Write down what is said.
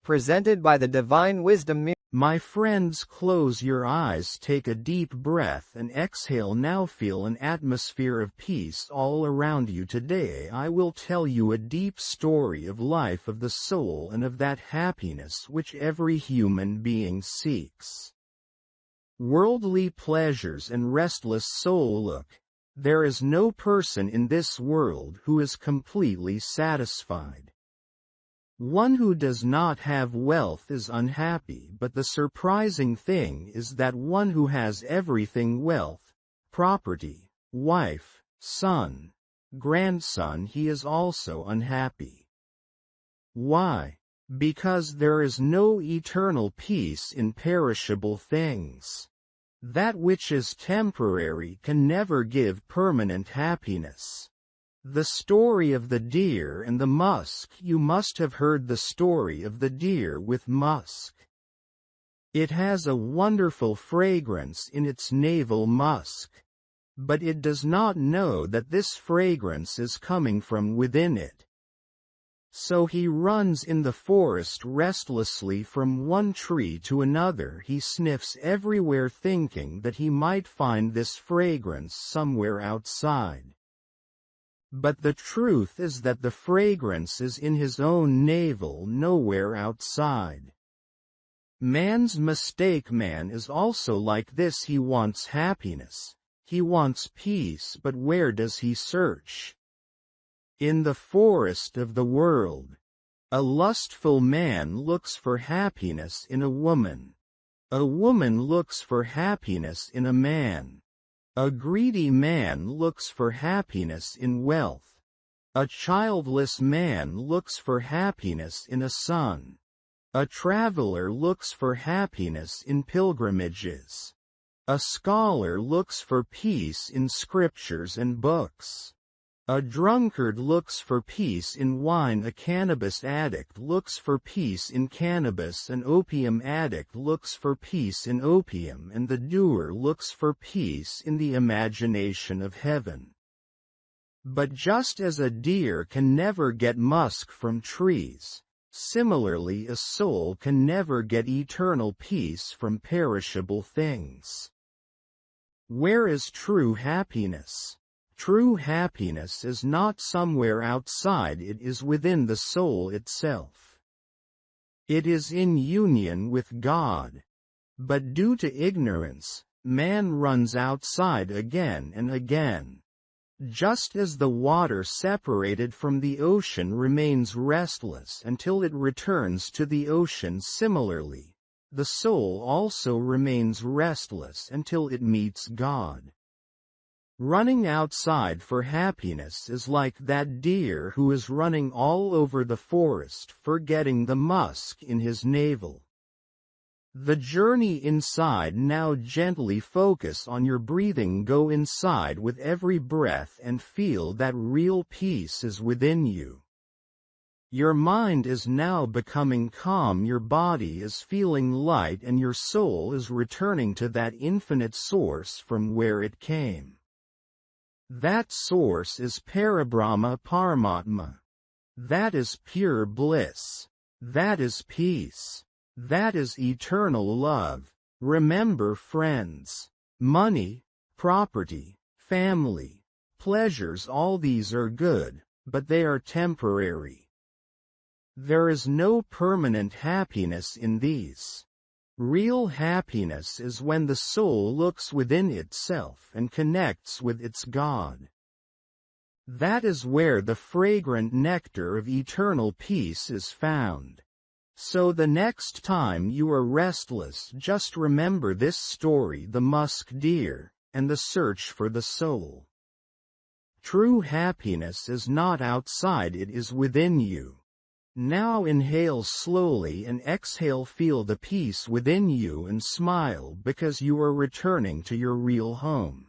Presented by the Divine Wisdom Mirror. My friends, close your eyes, take a deep breath and exhale. Now feel an atmosphere of peace all around you. Today I will tell you a deep story of life, of the soul, and of that happiness which every human being seeks. Worldly pleasures and restless soul. Look, there is no person in this world who is completely satisfied. One who does not have wealth is unhappy, but the surprising thing is that one who has everything, wealth, property, wife, son, grandson, he is also unhappy. Why? Because there is no eternal peace in perishable things. That which is temporary can never give permanent happiness. The story of the deer and the musk. You must have heard the story of the deer with musk. It has a wonderful fragrance in its navel, musk. But it does not know that this fragrance is coming from within it. So he runs in the forest restlessly from one tree to another. He sniffs everywhere, thinking that he might find this fragrance somewhere outside. But the truth is that the fragrance is in his own navel, nowhere outside. Man's mistake. Man is also like this. He wants happiness. He wants peace, but where does he search? In the forest of the world. A lustful man looks for happiness in a woman. A woman looks for happiness in a man. A greedy man looks for happiness in wealth. A childless man looks for happiness in a son. A traveler looks for happiness in pilgrimages. A scholar looks for peace in scriptures and books. A drunkard looks for peace in wine. A cannabis addict looks for peace in cannabis. An opium addict looks for peace in opium, and the doer looks for peace in the imagination of heaven. But just as a deer can never get musk from trees, similarly a soul can never get eternal peace from perishable things. Where is true happiness? True happiness is not somewhere outside, it is within the soul itself. It is in union with God. But due to ignorance, man runs outside again and again. Just as the water separated from the ocean remains restless until it returns to the ocean, similarly, the soul also remains restless until it meets God. Running outside for happiness is like that deer who is running all over the forest, forgetting the musk in his navel. The journey inside. Now gently focus on your breathing. Go inside with every breath and feel that real peace is within you. Your mind is now becoming calm, your body is feeling light, and your soul is returning to that infinite source from where it came. That source is Parabrahma, Paramatma. That is pure bliss. That is peace. That is eternal love. Remember, friends, money, property, family, pleasures, all these are good, but they are temporary. There is no permanent happiness in these. Real happiness is when the soul looks within itself and connects with its God. That is where the fragrant nectar of eternal peace is found. So the next time you are restless, just remember this story, the musk deer, and the search for the soul. True happiness is not outside, it is within you. Now inhale slowly and exhale. Feel the peace within you and smile because you are returning to your real home.